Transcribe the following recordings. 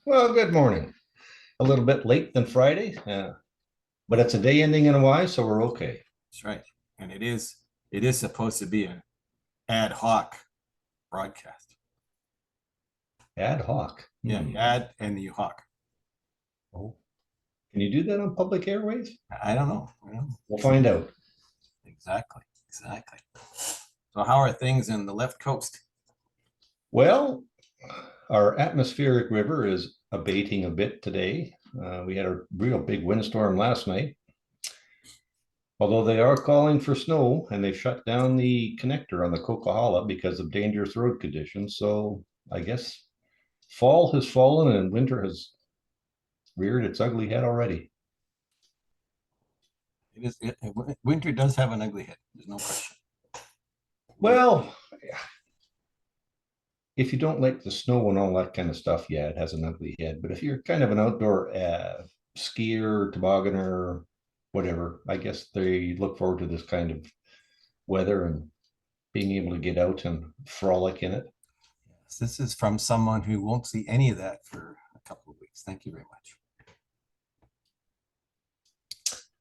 Well, good morning. A little bit late than Friday, but it's a day ending in a Y, so we're okay. That's right. And it is supposed to be an ad hoc broadcast. Ad hoc. Yeah, ad and the hoc. Oh, can you do that on public airways? I don't know. I don't know. We'll find out. Exactly. Exactly. So how are things in the left coast? Well, our atmospheric river is abating a bit today. We had a real big windstorm last night, although they are calling for snow and they shut down the connector on the Coquihalla because of dangerous road conditions. So I guess fall has fallen and winter has reared its ugly head already. Winter does have an ugly head. There's no question. Well, if you don't like the snow and all that kind of stuff, yeah, it has an ugly head. But if you're kind of an outdoor skier, tobogganer, whatever, I guess they look forward to this kind of weather and being able to get out and frolic in it. Yes, this is from someone who won't see any of that for a couple of weeks. Thank you very much.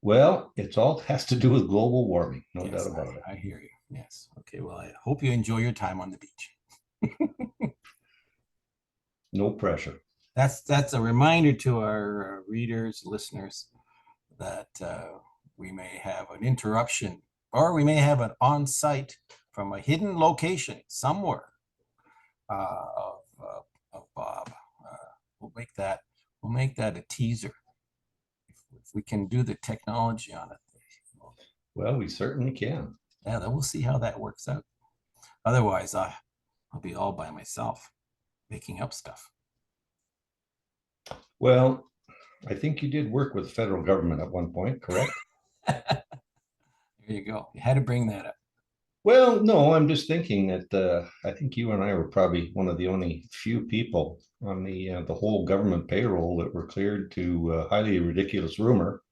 Well, it's all has to do with global warming, no doubt Yes, about it. I hear you. Yes. Okay. Well, I hope you enjoy your time on the beach. No pressure. That's a reminder to our readers, listeners, that we may have an interruption or we may have an on-site from a hidden location somewhere of Bob. We'll make that a teaser if we can do the technology on it. Well, we certainly can. Yeah, then we'll see how that works out. Otherwise, I'll be all by myself making up stuff. Well, I think you did work with the federal government at one point, correct? There you go. You had to bring that up. Well, no, I'm just thinking that I think you and I were probably one of the only few people on the whole government payroll that were cleared to highly ridiculous rumor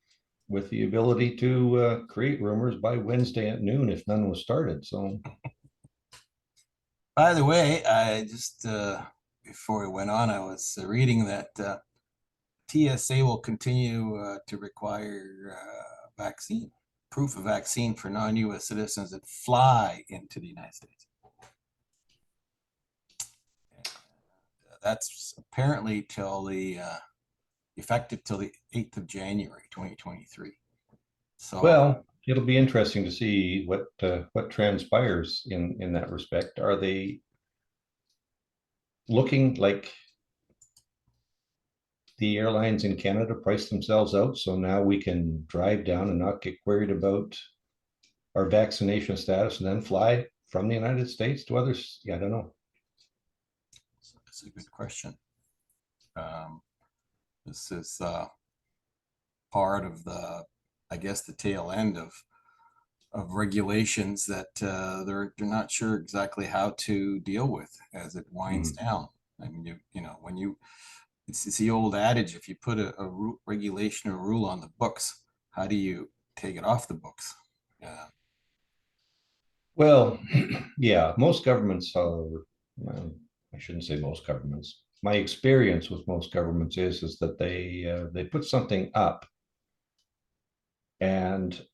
with the ability to create rumors by Wednesday at noon if none was started. So, By the way, I just before we went on, I was reading that TSA will continue to require proof of vaccine for non-U.S. citizens that fly into the United States. That's apparently till the effective till the 8th of January, 2023. So well, it'll be interesting to see what transpires in that respect. Are they looking like the airlines in Canada price themselves out, so now we can drive down and not get worried about our vaccination status and then fly from the United States to others? Yeah, I don't know. that's a good question. Um, this is part of I guess, the tail end of regulations that they're not sure exactly how to deal with as it winds Hmm. down. I mean, when it's the old adage: if you put a regulation or rule on the books, how do you take it off the books? Yeah, Well, yeah, most governments are, well, I shouldn't say most governments. My experience with most governments is that they put something up and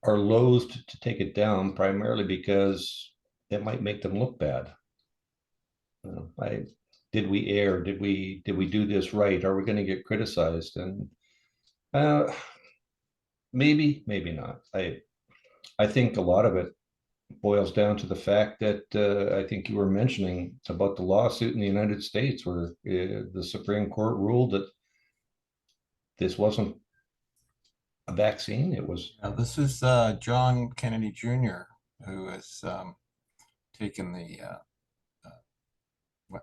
are loath to take it down primarily because it might make them look bad. I did we err? Did we do this right? Are we going to get criticized? And uh, maybe not. I think a lot of it boils down to the fact that I think you were mentioning about the lawsuit in the United States where the Supreme Court ruled that this wasn't a vaccine. It was, this is John Kennedy Jr., who has taken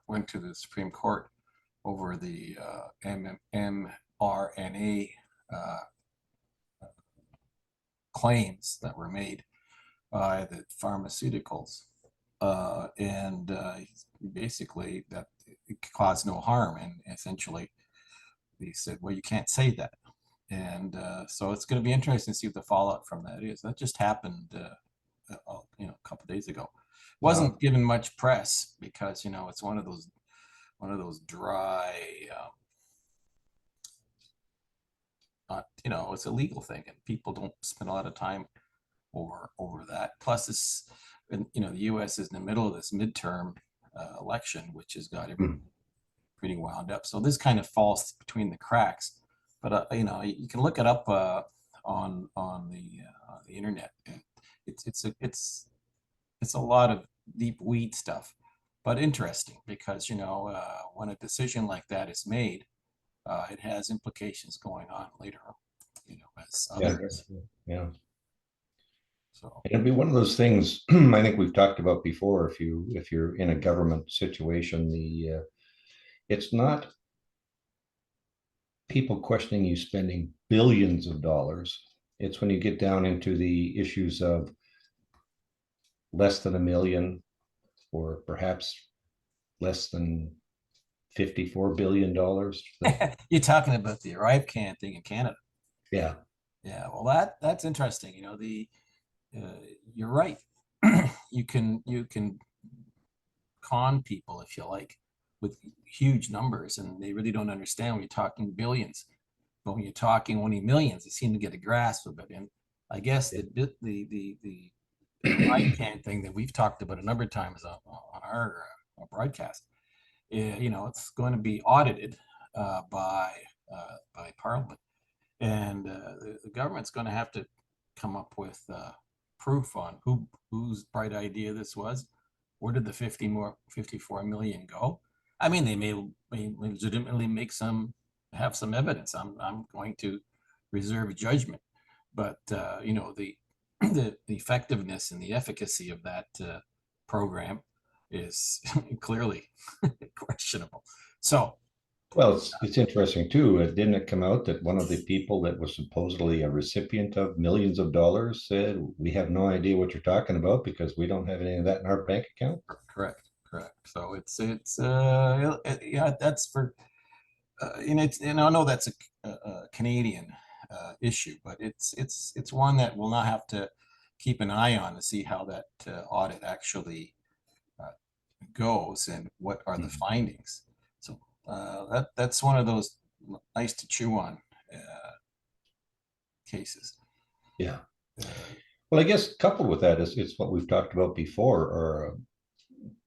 went to the Supreme Court over the mRNA uh, claims that were made by the pharmaceuticals, and basically that it caused no harm. And essentially, they said, "Well, you can't say that." And so it's going to be interesting to see what the fallout from that is. That just happened, a couple of days ago. uh, Wasn't given much press because it's one of those one of those dry, not, it's a legal thing, and people don't spend a lot of time over that. Plus, this, and the U.S. is in the middle of this midterm election, which has got everyone pretty wound up. So this kind of falls between the cracks. But you can look it up on the internet. It's a lot of deep weed stuff, but interesting because when a decision like that is made, it has implications going on later, as Yeah, others. yeah. So It'd be one of those things I think we've talked about before. If you're in a government situation, it's not people questioning you spending billions of dollars. It's when you get down into the issues of less than a million, or perhaps less than $54 billion. you're talking about the ArriveCAN thing in Canada. Yeah. Yeah, well, that's interesting. You're right. You can con people if you like with huge numbers, and they really don't understand when you're talking billions. But when you're talking only millions, they seem to get a grasp of it. And I guess the ICANN thing that we've talked about a number of times on our broadcast, it's going to be audited by Parliament, and the government's going to have to come up with proof on whose bright idea this was. Where did the 54 million go? I mean, they may legitimately have some evidence. I'm going to reserve judgment, but the effectiveness and the efficacy of that program is clearly questionable. So Well, it's interesting too. Didn't it come out that one of the people that was supposedly a recipient of millions of dollars said, "We have no idea what you're talking about because we don't have any of that in our bank account"? correct. So yeah, that's for and I know that's a Canadian issue, but it's one that we'll not have to keep an eye on to see how that audit actually uh, goes and what are the findings. So that's one of those nice to chew on cases. Yeah. Uh, Well, I guess coupled with that is it's what we've talked about before. Or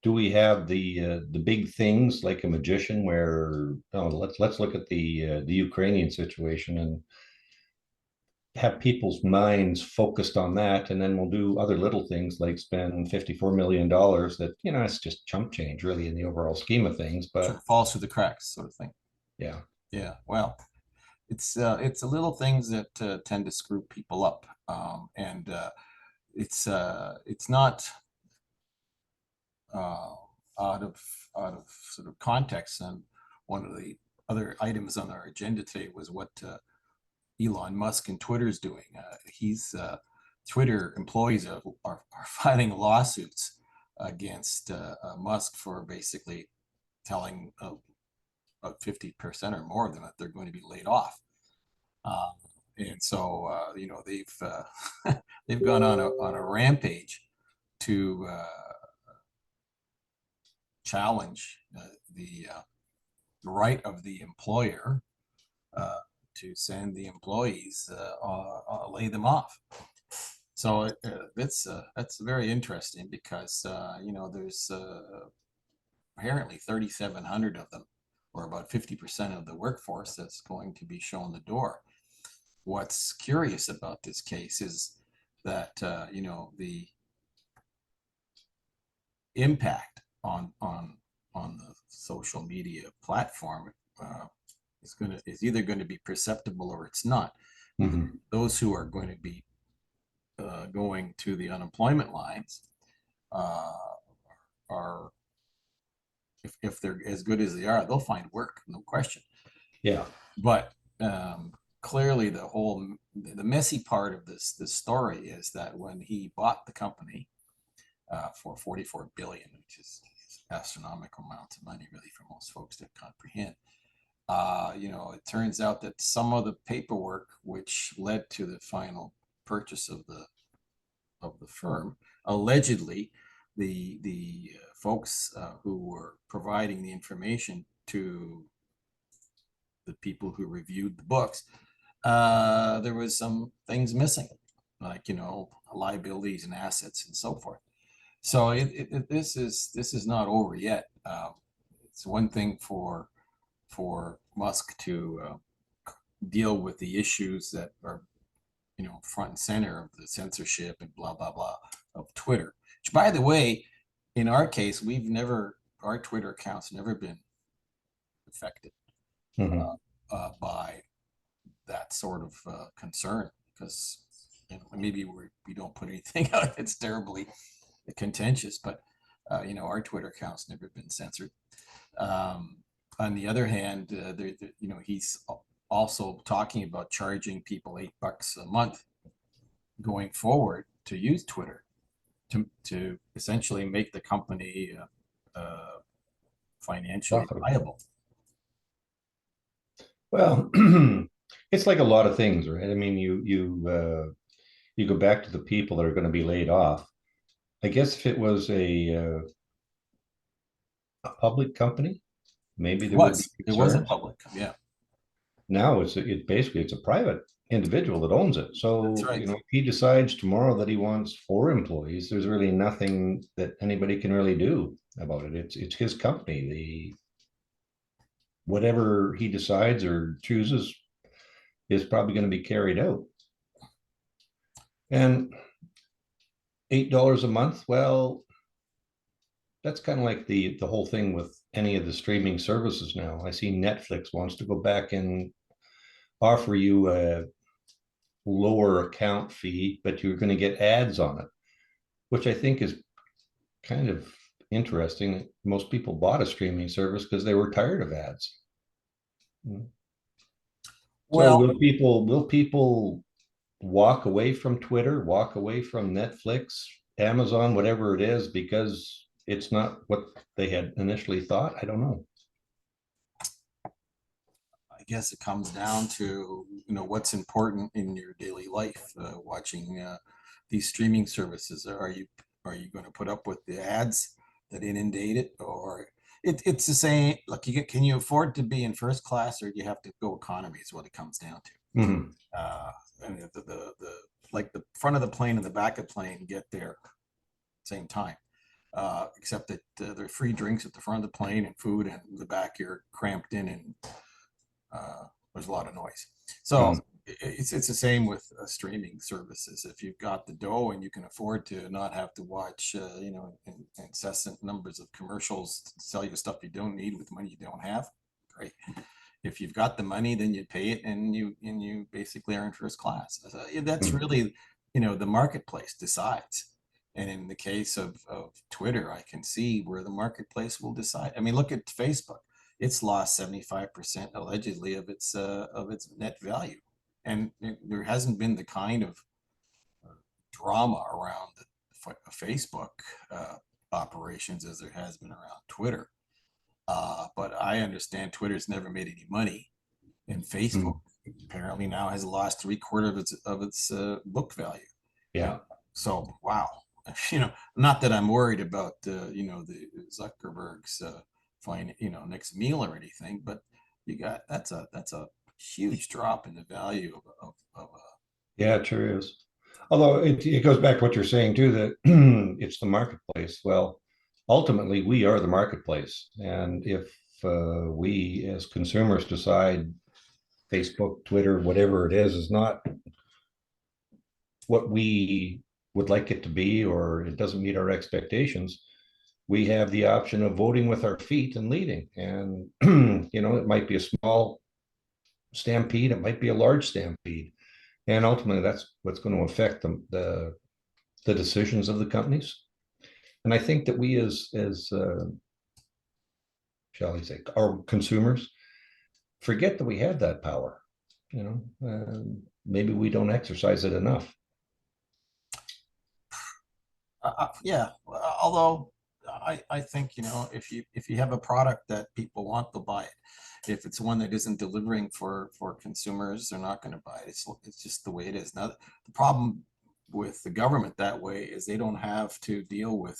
do we have the big things like a magician? Where let's look at the Ukrainian situation and have people's minds focused on that, and then we'll do other little things like spend $54 million. That it's just chump change, really, in the overall scheme of things. sort But of falls through the cracks, sort of thing. yeah, Yeah, well, it's the little things that tend to screw people up, and it's not uh, out of sort of context. And one of the other items on our agenda today was what Elon Musk and Twitter's doing. He's Twitter employees are filing lawsuits against Musk for basically telling about 50% or more of them that they're going to be laid off. Um, and so they've gone on a rampage to challenge the right of the employer to send the employees lay them off. So that's very interesting because there's apparently 3,700 of them, or about 50% of the workforce, that's going to be shown the door. What's curious about this case is that the impact on the social media platform is either going to be perceptible or it's not. mm-hmm. Those who are going to be going to the unemployment lines uh, are, if they're as good as they are, they'll find work, no question. Yeah, But clearly, the messy part of this story is that when he bought the company for 44 billion, which is astronomical amounts of money, really, for most folks to comprehend. It turns out that some of the paperwork which led to the final purchase of the firm allegedly the folks who were providing the information to the people who reviewed the books, there was some things missing, like, you know, liabilities and assets and so forth. So this is not over yet. It's one thing for Musk to deal with the issues that are, you know, front and center of the censorship and blah blah blah of Twitter. Which, by the way, in our case, our Twitter accounts never been affected Mhm. by that sort of concern, because, you know, maybe we don't put anything out that's terribly contentious, but you know, our Twitter account's never been censored. Um, on the other hand, you know, he's also talking about charging people $8 a month going forward to use Twitter to essentially make the company financially Profitable. viable. Well, it's like a lot of things, right? I mean, you go back to the people that are going to be laid off. I guess if it was a public company, maybe there would be It was a concerns. public, yeah, Now it's basically it's a private individual that owns it. that's So, right. you know, if he decides tomorrow that he wants four employees, there's really nothing that anybody can really do about it. It's his company. The whatever he decides or chooses is probably going to be carried out. And $8 a month, well, that's kind of like the whole thing with any of the streaming services now. I see Netflix wants to go back and offer you a lower account fee, but you're going to get ads on it, which I think is kind of interesting. Most people bought a streaming service because they were tired of ads. So Well, will people walk away from Twitter, walk away from Netflix, Amazon, whatever it is, because it's not what they had initially thought? I don't know. I guess it comes down to, you know, what's important in your daily life. Watching these streaming services, are you going to put up with the ads that inundate it, or it's the same? Like, can you afford to be in first class, or do you have to go economy? Is what it comes down to. Mhm. And the like the front of the plane and the back of the plane get there same time. Except that there are free drinks at the front of the plane and food, and the back you're cramped in, and there's a lot of noise. So Mhm. it's the same with streaming services. If you've got the dough and you can afford to not have to watch, you know, incessant numbers of commercials to sell you stuff you don't need with money you don't have, great. If you've got the money, then you pay it, and you basically are in first class. So, yeah, that's Mhm. really, you know, the marketplace decides. And in the case of Twitter, I can see where the marketplace will decide. I mean, look at Facebook. It's lost 75% allegedly of its net value. And there hasn't been the kind of drama around the Facebook operations as there has been around Twitter. But I understand Twitter's never made any money, and Facebook Mhm. apparently now has lost three-quarter of its book value. And Yeah. so, wow, you know, not that I'm worried about you know, the Zuckerberg's fine, you know, next meal or anything, but you got that's a huge drop in the value of Yeah, it sure is. Although it goes back to what you're saying too, that it's the marketplace. Well, ultimately, we are the marketplace. And if we as consumers decide Facebook, Twitter, whatever it is not what we would like it to be, or it doesn't meet our expectations, we have the option of voting with our feet and leading. And, you know, it might be a small stampede, it might be a large stampede. And ultimately, that's what's going to affect the decisions of the companies. And I think that we as shall we say, our consumers forget that we have that power. You know, maybe we don't exercise it enough. yeah. Although I think, you know, if you have a product that people want, to buy it. If it's one that isn't delivering for consumers, they're not going to buy it. It's just the way it is. Now, the problem with the government that way is they don't have to deal with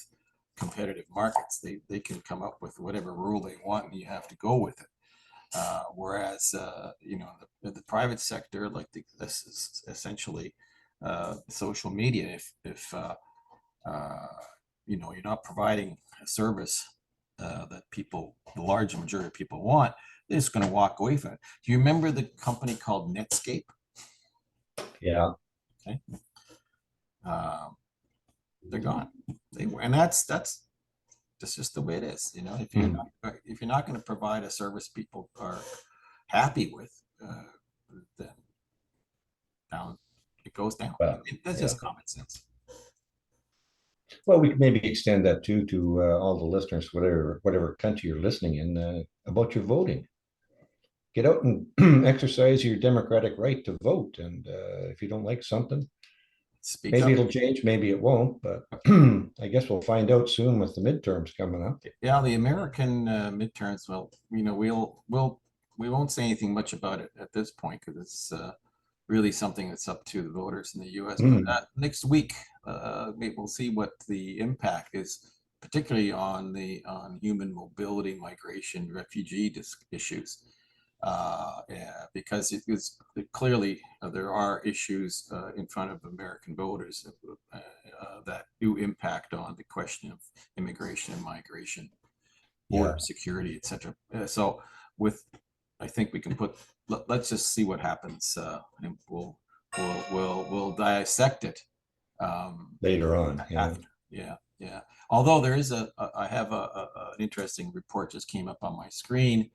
competitive markets. They can come up with whatever rule they want, and you have to go with it. Whereas, the private sector, like this is essentially social media. If you're not providing a service that the large majority of people want, they're just going to walk away from it. Do you remember the company called Netscape? Yeah. Okay. They're gone. And that's just the way it is. If you're not going to provide a service people are happy with, then down it goes down. Well, That's yeah. just common sense. Well, we could maybe extend that too to all the listeners, whatever country you're listening in, about your voting. Get out and exercise your democratic right to vote. And if you don't like something, Speak maybe up. it'll change, maybe it won't. But I guess we'll find out soon with the midterms coming up. Yeah, the American midterms. Well, we won't say anything much about it at this point because it's really something that's up to the voters in the U.S. But next week, we'll see what the impact is, particularly on human mobility, migration, refugee issues. Yeah, because clearly there are issues in front of American voters that do impact on the question of immigration and migration, border Yeah. security, etc. So, I think we can let's just see what happens, and we'll dissect it Later on. Yeah. after. Yeah, yeah. Although there is I have an interesting report just came up on my screen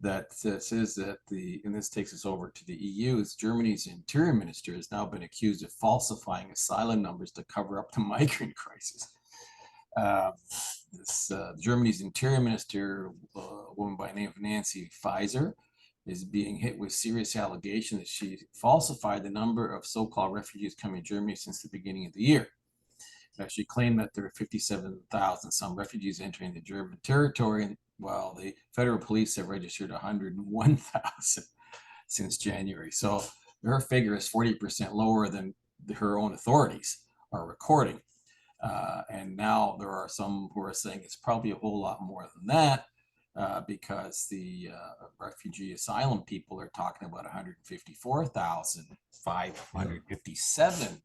that says that and this takes us over to the EU, Germany's interior minister has now been accused of falsifying asylum numbers to cover up the migrant crisis. Germany's interior minister, a woman by the name of Nancy Faeser, is being hit with serious allegations that she falsified the number of so-called refugees coming to Germany since the beginning of the year. She claimed that there are 57,000 some refugees entering the German territory, while the federal police have registered 101,000 since January. So her figure is 40% lower than her own authorities are recording. And now there are some who are saying it's probably a whole lot more than that, because the refugee asylum people are talking about 154,557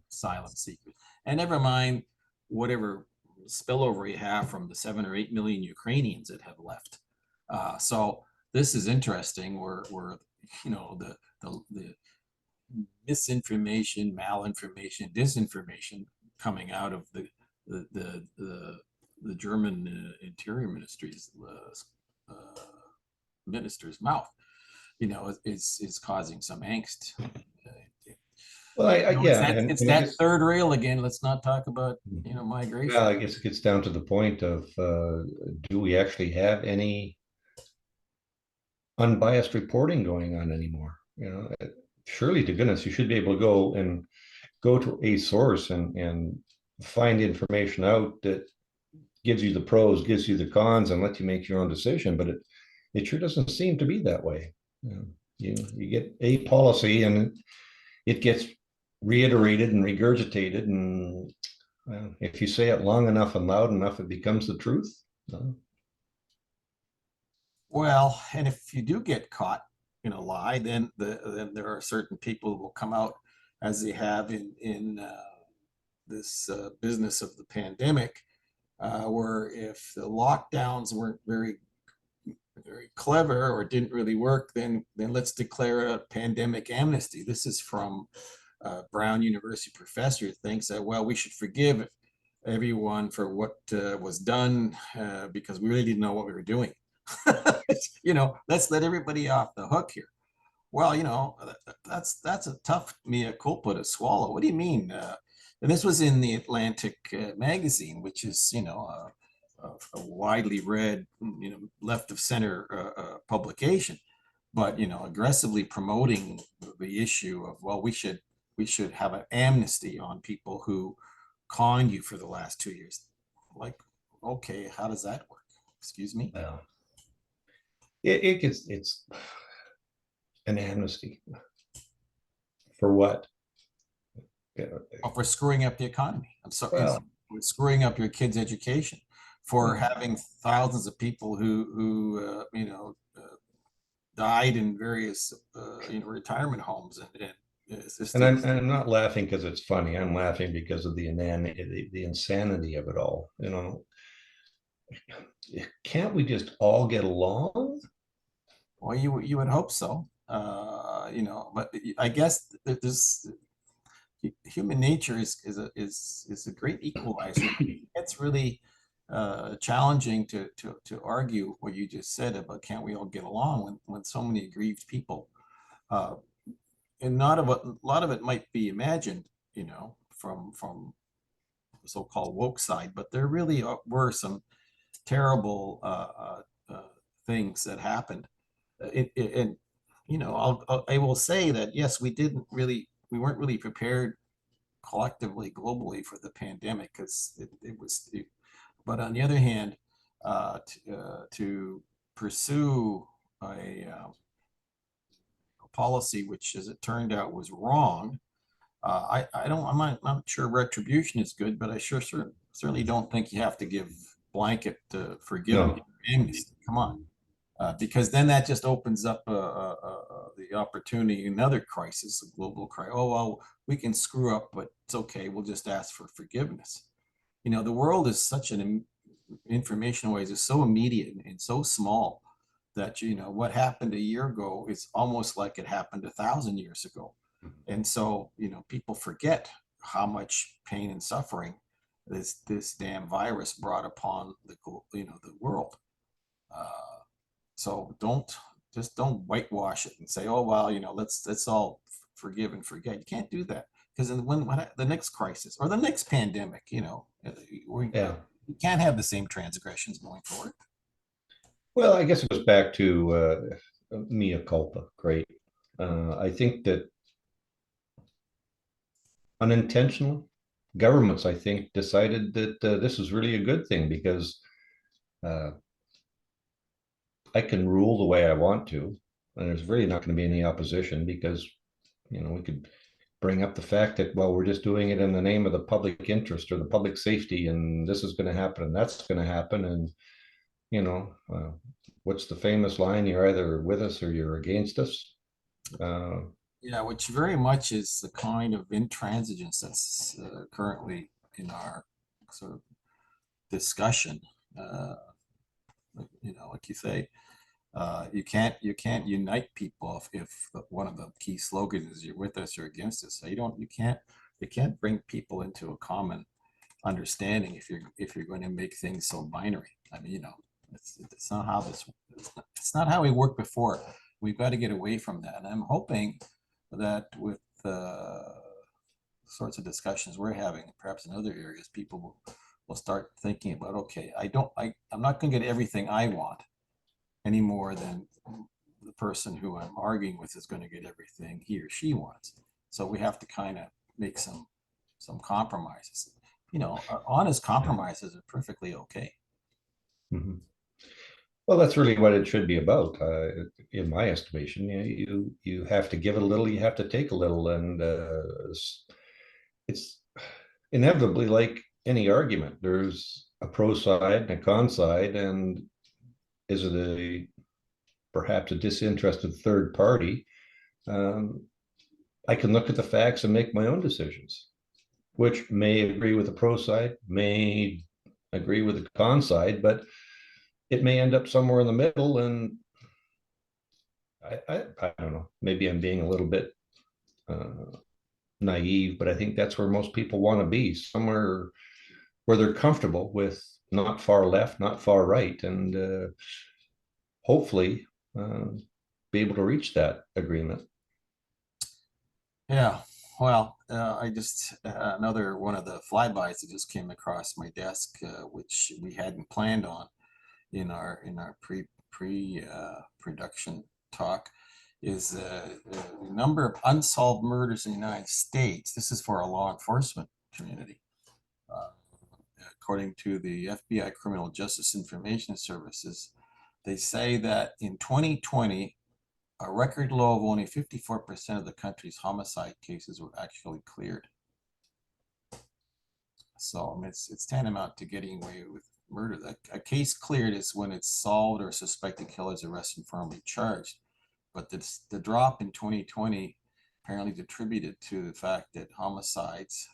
asylum seekers. And never mind whatever spillover you have from the 7 or 8 million Ukrainians that have left. So this is interesting where the misinformation, malinformation, disinformation coming out of the German interior minister's mouth, is causing some angst. Well, yeah, it's that third rail again. Let's not talk about migration. Well, I guess it gets down to the point of do we actually have any unbiased reporting going on anymore? Surely to goodness, you should be able to go to a source and find information out that gives you the pros, gives you the cons, and lets you make your own decision. But it sure doesn't seem to be that way. You get a policy and it gets reiterated and regurgitated, and if you say it long enough and loud enough, it becomes the truth. Well, and if you do get caught in a lie, then there are certain people who will come out, as they have in this business of the pandemic, where if the lockdowns weren't very clever or didn't really work, then let's declare a pandemic amnesty. This is from Brown University professor who thinks that, well, we should forgive everyone for what was done because we really didn't know what we were doing. Let's let everybody off the hook here. Well, that's a tough mea culpa to swallow. What do you mean? And this was in the Atlantic magazine, which is a widely read, left of center publication, but aggressively promoting the issue of, well, we should have an amnesty on people who conned you for the last 2 years. Like, okay, how does that work? Excuse me. Well, it's an amnesty for what? For screwing up the economy. I'm sorry. Well, screwing up your kids' education, for having thousands of people who died in various retirement homes, and it's just And I'm not laughing because it's funny. I'm laughing because of the insanity of it all. Can't we just all get along? well, you would hope so, but I guess there's human nature is a great equalizer. It's really challenging to argue what you just said about can't we all get along when so many aggrieved people, uh, and not of a lot of it might be imagined, from the so-called woke side, but there really were some terrible things that happened. And I will say that yes, we weren't really prepared collectively globally for the pandemic, because but on the other hand, to pursue a policy which, as it turned out, was wrong. I'm not sure retribution is good, but I certainly don't think you have to give blanket forgiveness No. or amnesty. Come on. Because then that just opens up the opportunity, another crisis, a global crisis. Oh, well, we can screw up, but it's okay. We'll just ask for forgiveness. The world is such an information ways is so immediate and so small that, what happened a year ago is almost like it happened 1,000 years ago. And so, people forget how much pain and suffering this damn virus brought upon the world. Uh, so don't whitewash it and say, oh well, let's all forgive and forget. You can't do that, because when the next crisis or the next pandemic, we Yeah. can't have the same transgressions going forward. Well, I guess it goes back to mea culpa. Great. I think that unintentionally, governments, I think, decided that this is really a good thing because uh, I can rule the way I want to, and there's really not going to be any opposition because we could bring up the fact that, well, we're just doing it in the name of the public interest or the public safety, and this is going to happen and that's going to happen, and you know, uh, what's the famous line? You're either with us or you're against us. Uh, Yeah, which very much is the kind of intransigence that's currently in our sort of discussion. Uh, like you say, you can't unite people if one of the key slogans is "You're with us or against us." So you can't bring people into a common understanding if you're going to make things so binary. I mean, it's not how it's not how we worked before. We've got to get away from that, and I'm hoping that with the sorts of discussions we're having, perhaps in other areas, people will start thinking about, okay, I'm not going to get everything I want any more than the person who I'm arguing with is going to get everything he or she wants. So we have to kind of make some compromises. Honest compromises are perfectly okay. mhm. Well, that's really what it should be about, in my estimation. You have to give a little, you have to take a little, and it's inevitably like any argument. There's a pro side and a con side, and is it perhaps a disinterested third party? Um, I can look at the facts and make my own decisions, which may agree with the pro side, may agree with the con side, but it may end up somewhere in the middle. And I don't know, maybe I'm being a little bit uh, naive, but I think that's where most people want to be, somewhere where they're comfortable with not far left, not far right, and hopefully uh, be able to reach that agreement. Yeah. Well, I just another one of the flybys that just came across my desk, which we hadn't planned on in our production talk, is the number of unsolved murders in the United States. This is for a law enforcement community. Uh, According to the FBI Criminal Justice Information Services, they say that in 2020, a record low of only 54% of the country's homicide cases were actually cleared. So I mean, it's tantamount to getting away with murder. A case cleared is when it's solved or suspected killer is arrested and firmly charged. But the drop in 2020 apparently attributed to the fact that homicides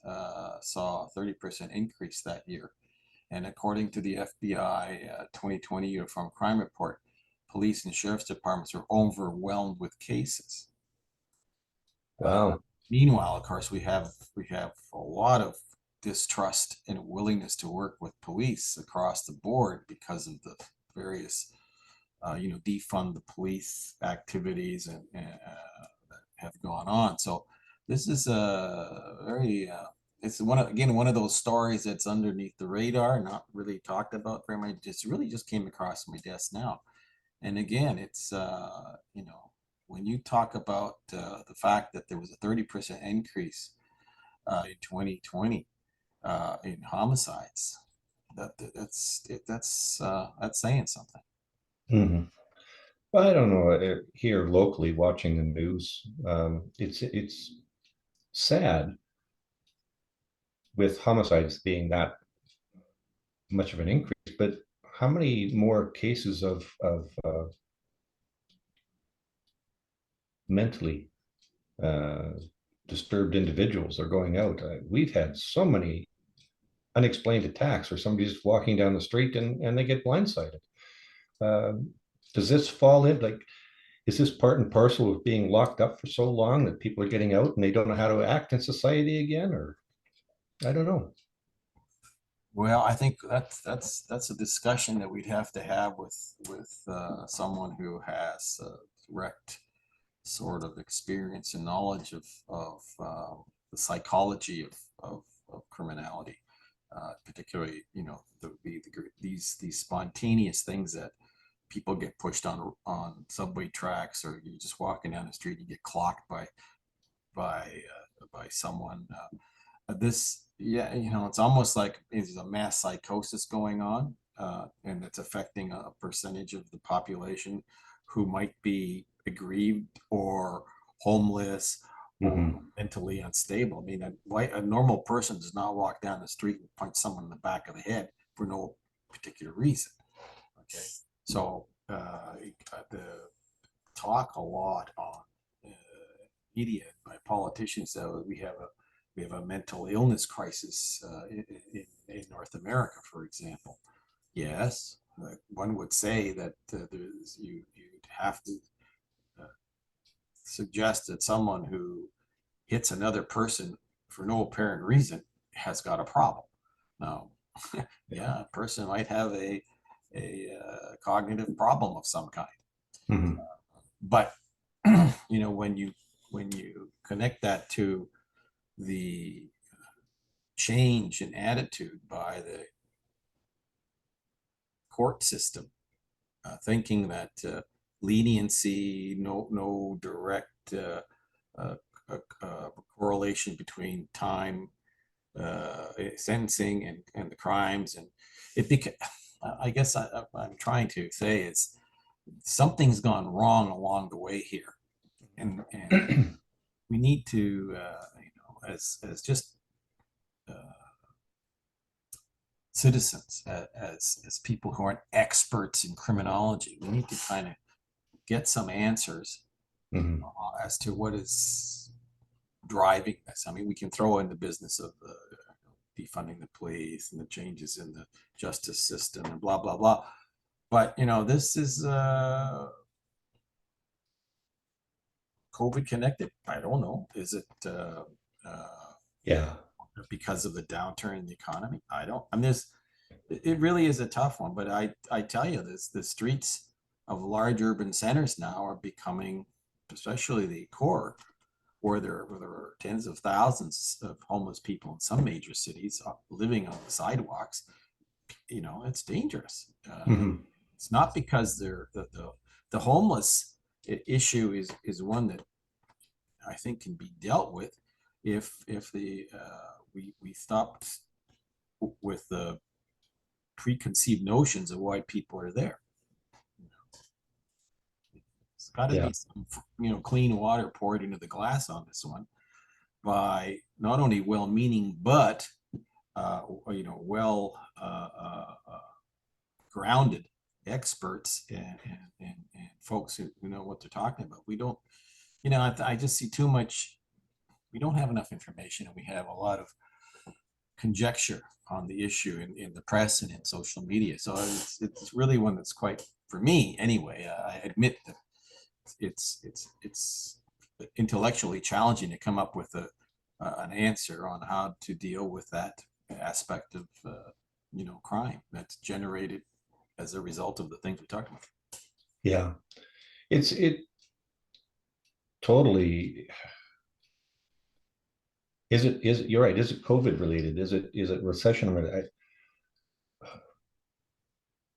saw a 30% increase that year. And according to the FBI 2020 Uniform Crime Report, police and sheriff's departments are overwhelmed with cases. Wow. Meanwhile, of course, we have a lot of distrust and willingness to work with police across the board because of the various, defund the police activities and that have gone on. So this is a very it's one of those stories that's underneath the radar, not really talked about very much. Just really just came across my desk now. And again, it's when you talk about the fact that there was a 30% increase in 2020 in homicides, that's saying something. Mhm. I don't know. Here locally, watching the news, it's sad with homicides being that much of an increase. But how many more cases of mentally uh, disturbed individuals are going out? We've had so many unexplained attacks where somebody's just walking down the street and they get blindsided. Um, does this fall in like? Is this part and parcel of being locked up for so long that people are getting out and they don't know how to act in society again? Or I don't know. Well, I think that's a discussion that we'd have to have with someone who has direct sort of experience and knowledge of the psychology of criminality, particularly these spontaneous things that people get pushed on subway tracks, or you're just walking down the street and you get clocked by someone. This, yeah, it's almost like there's a mass psychosis going on, and it's affecting a percentage of the population who might be aggrieved or homeless or Hmm. mentally unstable. I mean, a normal person does not walk down the street and punch someone in the back of the head for no particular reason. Okay, so the talk a lot on uh, media by politicians that we have a mental illness crisis in North America, for example. Yes, one would say that you'd have to uh, suggest that someone who hits another person for no apparent reason has got a problem. Now, yeah, a person might have a cognitive problem of some kind, Hmm. but when you connect that to the change in attitude by the court system, thinking that leniency, no direct uh, correlation between time, sentencing, and the crimes, and it became. I guess I'm trying to say is something's gone wrong along the way here, and we need to, as just uh, citizens, as people who aren't experts in criminology, we need to kind of get some answers Hmm. as to what is driving this. I mean, we can throw in the business of defunding the police and the changes in the justice system and blah blah blah. But this is COVID connected. I don't know. Is it Yeah. because of the downturn in the economy? I don't. I mean, it really is a tough one. But I tell you, the streets of large urban centers now are becoming, especially the core, where there are tens of thousands of homeless people in some major cities living on the sidewalks. It's dangerous. Hmm. It's not because the homeless issue is one that I think can be dealt with if we stopped with the preconceived notions of why people are there. There's got to Yeah. be some clean water poured into the glass on this one by not only well-meaning but well grounded experts and folks who know what they're talking about. We don't, I just see too much. We don't have enough information, and we have a lot of conjecture on the issue in the press and in social media. So it's really one that's quite, for me anyway. I admit that it's intellectually challenging to come up with an answer on how to deal with that aspect of crime that's generated as a result of the things we talked about. Yeah, it totally is it you're right, is it COVID related, is it recession related?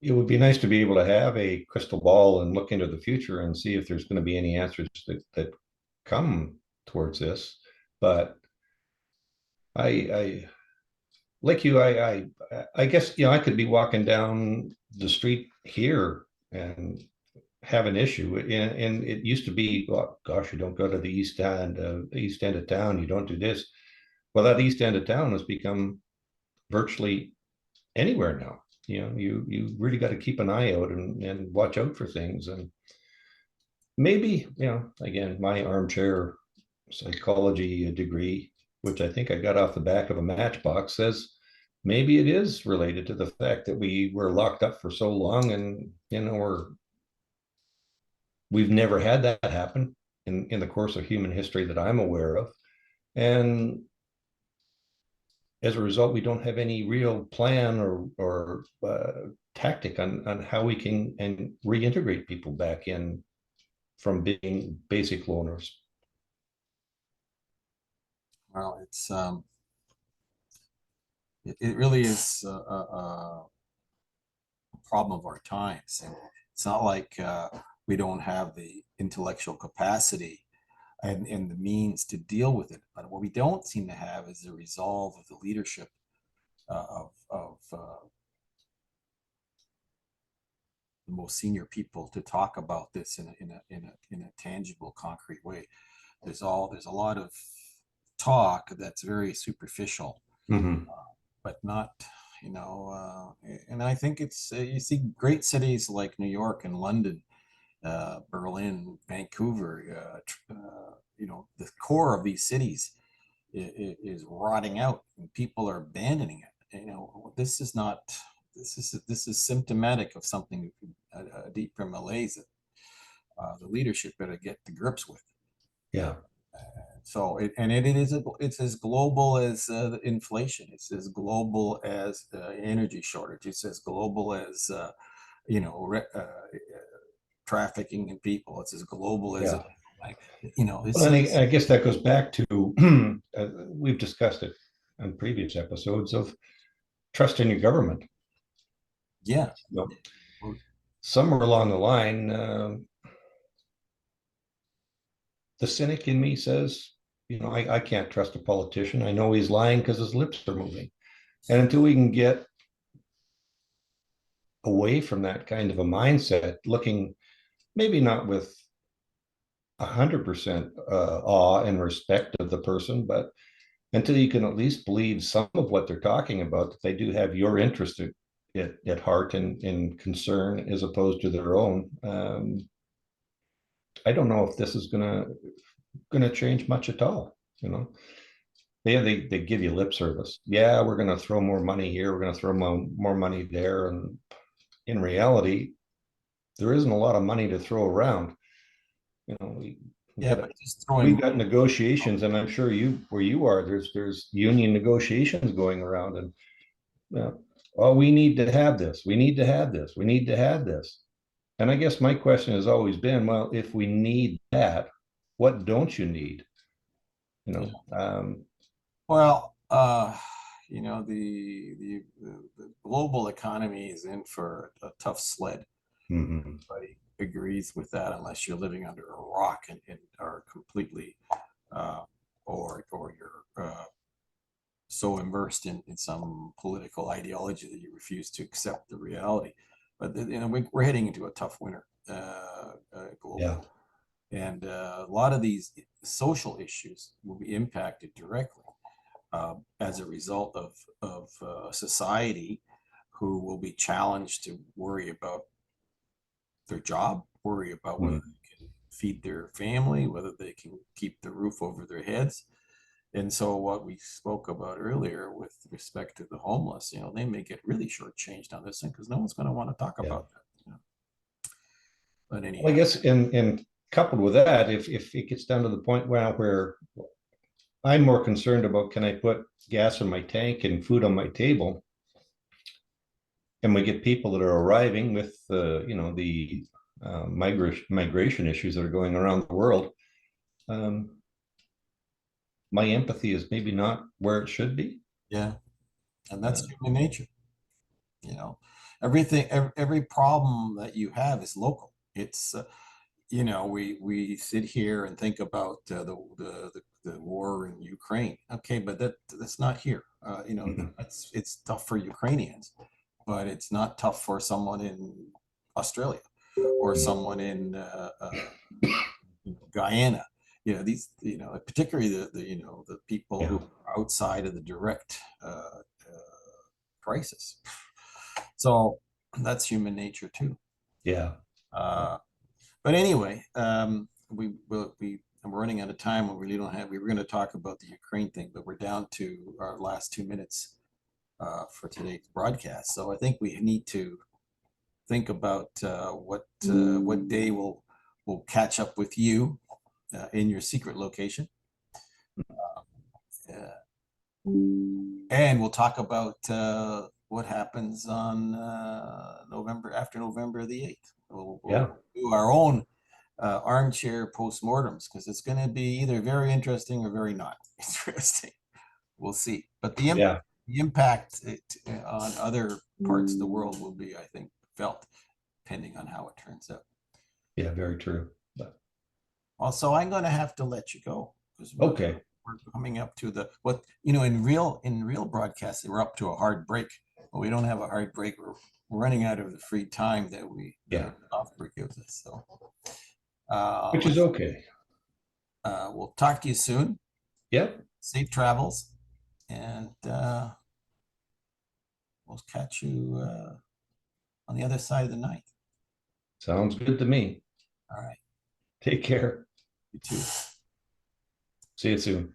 It would be nice to be able to have a crystal ball and look into the future and see if there's going to be any answers that come towards this. But I like you, I guess, I could be walking down the street here and have an issue. And it used to be, oh, gosh, you don't go to east end of town. You don't do this. Well, that east end of town has become virtually anywhere now. You really got to keep an eye out and watch out for things. And maybe, again, my armchair psychology degree, which I think I got off the back of a matchbox, says maybe it is related to the fact that we were locked up for so long, and we've never had that happen in the course of human history that I'm aware of. And as a result, we don't have any real plan or tactic on how we can and reintegrate people back in from being basic loners. Well, it really is a problem of our times, and it's not like we don't have the intellectual capacity and the means to deal with it. But what we don't seem to have is the resolve of the leadership of the most senior people to talk about this in a tangible, concrete way. There's a lot of talk that's very superficial, Mm-hmm. but not, and I think it's you see great cities like New York and London, Berlin, Vancouver, the core of these cities is rotting out and people are abandoning it. This is not, this is symptomatic of something, a deeper malaise that the leadership better get to grips with. Yeah. So it's as global as inflation. It's as global as energy shortage. It's as global as you know re- trafficking in people. It's as global as Yeah. like Well, this and is I guess that goes back to we've discussed it on previous episodes of trust in your government. yeah. You know, somewhere along the line, the cynic in me says, I can't trust a politician. I know he's lying because his lips are moving. And until we can get away from that kind of a mindset, looking maybe not with 100% awe and respect of the person, but until you can at least believe some of what they're talking about, that they do have your interest at heart and in concern as opposed to their own. I don't know if this is gonna change much at all. They give you lip service. Yeah, we're gonna throw more money here. We're gonna throw more money there, and in reality, there isn't a lot of money to throw around. We Yeah, got but just throwing we money. got negotiations, and I'm sure where you are, there's union negotiations going around, and uh, oh, we need to have this. We need to have this. We need to have this. And I guess my question has always been, well, if we need that, what don't you need? You Yeah. know, um, Well, the global economy is in for a tough sled. mhm. Everybody agrees with that, unless you're living under a rock and are completely, uh, or you're so immersed in some political ideology that you refuse to accept the reality. But we're heading into a tough winter, Yeah, globally, and a lot of these social issues will be impacted directly. as a result of society who will be challenged to worry about their job, worry about whether Mhm. they can feed their family, whether they can keep the roof over their heads. And so what we spoke about earlier with respect to the homeless, they may get really shortchanged on this thing because no one's going to want to talk Yeah. about that. But Well, I anyhow, guess, and coupled with that, if it gets down to the point where I'm more concerned about, can I put gas in my tank and food on my table? And we get people that are arriving with the migration issues that are going around the world. Um, my empathy is maybe not where it should be. yeah, and Uh, that's human nature. You know, everything, every problem that you have is local. It's we sit here and think about the war in Ukraine. Okay, but that's not here. mhm. It's tough for Ukrainians, but it's not tough for someone in Australia or someone in Guyana. Particularly the people Yeah, who are outside of the direct crisis. So that's human nature too. yeah, Uh, but anyway, we're running out of time. We really don't have. We were going to talk about the Ukraine thing, but we're down to our last 2 minutes for today's broadcast. So I think we need to think about what day we'll catch up with you in your secret location, and we'll talk about what happens on November the 8th. We'll yeah, do our own armchair postmortems because it's going to be either very interesting or very not interesting. We'll see. But yeah, the impact on other parts of the world will be, I think, felt depending on how it turns out. yeah. Very true. But, Also, I'm going to have to let you go because okay. we're coming up to the what in real broadcasting we're up to a hard break, but we don't have a hard break. We're running out of the free time that Yeah, our off break gives us. So which is okay. we'll talk to you soon. Yep. Safe travels, and we'll catch you on the other side of the night. Sounds good to me. All right. Take care. You too. See you soon.